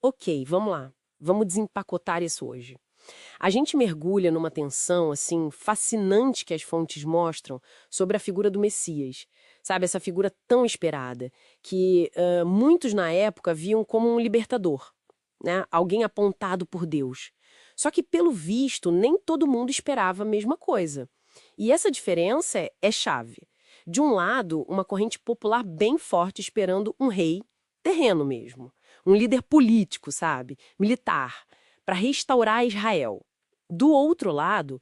Ok, vamos lá. Vamos desempacotar isso hoje. A gente mergulha numa tensão, assim, fascinante que as fontes mostram sobre a figura do Messias. Sabe, essa figura tão esperada, que muitos na época viam como um libertador, né? Alguém apontado por Deus. Só que, pelo visto, nem todo mundo esperava a mesma coisa. E essa diferença é chave. De um lado, uma corrente popular bem forte esperando um rei, terreno mesmo. Um líder político, sabe? Militar, para restaurar Israel. Do outro lado,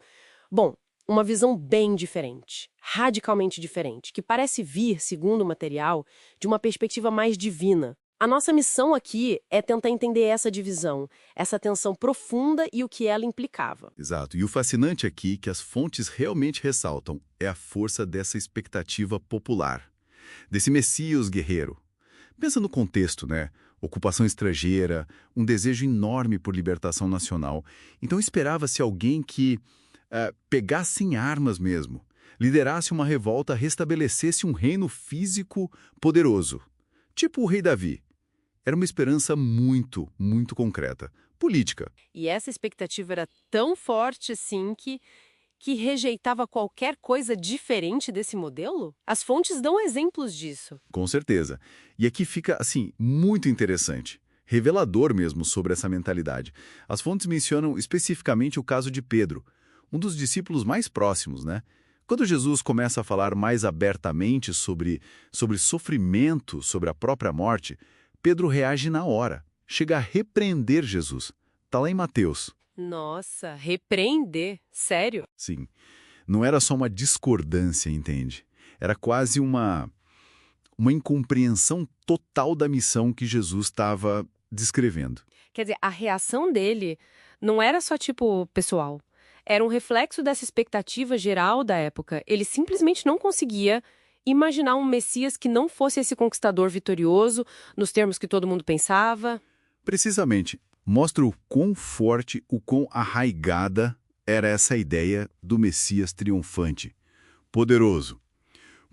bom, uma visão bem diferente, radicalmente diferente, que parece vir, segundo o material, de uma perspectiva mais divina. A nossa missão aqui é tentar entender essa divisão, essa tensão profunda e o que ela implicava. Exato. E o fascinante aqui que as fontes realmente ressaltam é a força dessa expectativa popular, desse Messias guerreiro. Pensa no contexto, né? Ocupação estrangeira, um desejo enorme por libertação nacional. Então esperava-se alguém que pegasse em armas mesmo, liderasse uma revolta, restabelecesse um reino físico poderoso. Tipo o rei Davi. Era uma esperança muito, muito concreta. Política. E essa expectativa era tão forte assim que rejeitava qualquer coisa diferente desse modelo? As fontes dão exemplos disso. Com certeza. E aqui fica, assim, muito interessante. Revelador mesmo sobre essa mentalidade. As fontes mencionam especificamente o caso de Pedro, um dos discípulos mais próximos, né? Quando Jesus começa a falar mais abertamente sobre sofrimento, sobre a própria morte, Pedro reage na hora. Chega a repreender Jesus. Está lá em Mateus. Nossa, repreender? Sério? Sim. Não era só uma discordância, entende? Era quase uma incompreensão total da missão que Jesus estava descrevendo. Quer dizer, a reação dele não era só tipo pessoal. Era um reflexo dessa expectativa geral da época. Ele simplesmente não conseguia imaginar um Messias que não fosse esse conquistador vitorioso, nos termos que todo mundo pensava. Precisamente, mostra o quão forte, o quão arraigada era essa ideia do Messias triunfante, poderoso.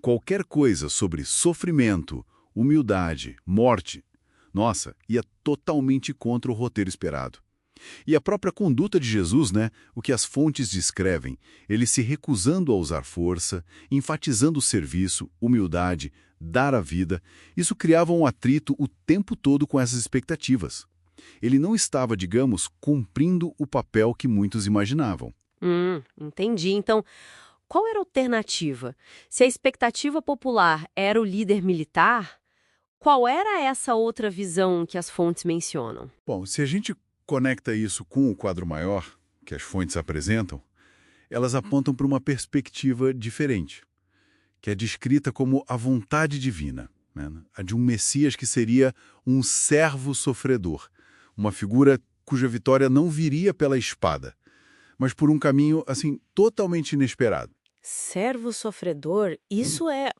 Qualquer coisa sobre sofrimento, humildade, morte, nossa, ia totalmente contra o roteiro esperado. E a própria conduta de Jesus, né? O que as fontes descrevem, ele se recusando a usar força, enfatizando o serviço, humildade, dar a vida, isso criava um atrito o tempo todo com essas expectativas. Ele não estava, digamos, cumprindo o papel que muitos imaginavam. Entendi. Então, qual era a alternativa? Se a expectativa popular era o líder militar, qual era essa outra visão que as fontes mencionam? Bom, se a gente conecta isso com o quadro maior que as fontes apresentam, elas apontam para uma perspectiva diferente, que é descrita como a vontade divina, né? A de um Messias que seria um servo sofredor, uma figura cuja vitória não viria pela espada, mas por um caminho, assim, totalmente inesperado. Servo sofredor, isso é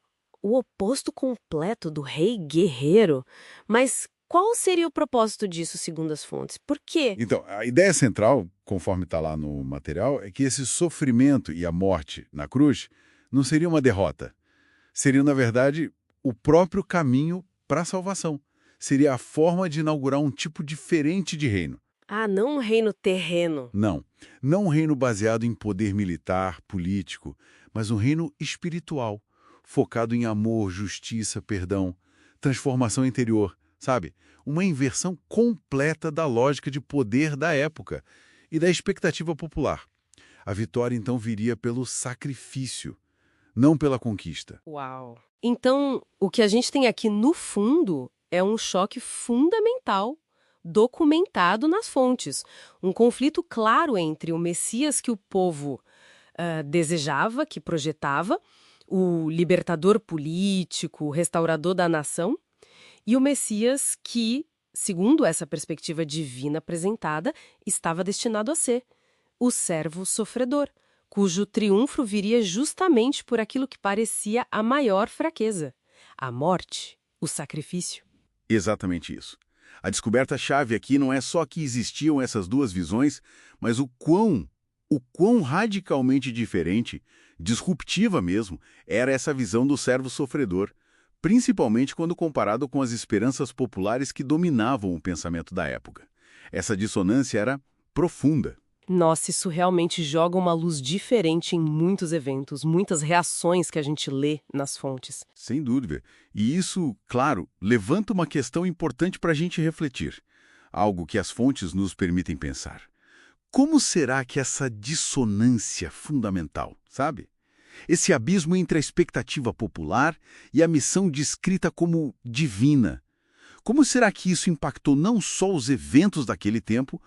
o oposto completo do rei guerreiro. Mas qual seria o propósito disso, segundo as fontes? Por quê? Então, a ideia central, conforme está lá no material, é que esse sofrimento e a morte na cruz não seria uma derrota. Seria, na verdade, o próprio caminho para a salvação. Seria a forma de inaugurar um tipo diferente de reino. Ah, não um reino terreno. Não um reino baseado em poder militar, político, mas um reino espiritual, focado em amor, justiça, perdão, transformação interior, sabe? Uma inversão completa da lógica de poder da época e da expectativa popular. A vitória, então, viria pelo sacrifício, não pela conquista. Uau! Então, o que a gente tem aqui no fundo é um choque fundamental, documentado nas fontes. Um conflito claro entre o Messias que o povo desejava, que projetava, o libertador político, o restaurador da nação, e o Messias que, segundo essa perspectiva divina apresentada, estava destinado a ser o servo sofredor, cujo triunfo viria justamente por aquilo que parecia a maior fraqueza, a morte, o sacrifício. Exatamente isso. A descoberta-chave aqui não é só que existiam essas duas visões, mas o quão radicalmente diferente, disruptiva mesmo, era essa visão do servo sofredor, principalmente quando comparado com as esperanças populares que dominavam o pensamento da época. Essa dissonância era profunda. Nossa, isso realmente joga uma luz diferente em muitos eventos, muitas reações que a gente lê nas fontes. Sem dúvida. E isso, claro, levanta uma questão importante para a gente refletir. Algo que as fontes nos permitem pensar. Como será que essa dissonância fundamental, sabe? Esse abismo entre a expectativa popular e a missão descrita como divina. Como será que isso impactou não só os eventos daquele tempo,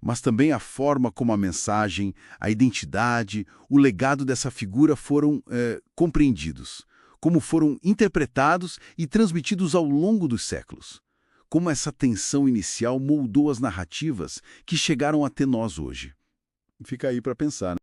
mas também a forma como a mensagem, a identidade, o legado dessa figura foram compreendidos? Como foram interpretados e transmitidos ao longo dos séculos? Como essa tensão inicial moldou as narrativas que chegaram até nós hoje? Fica aí para pensar, né?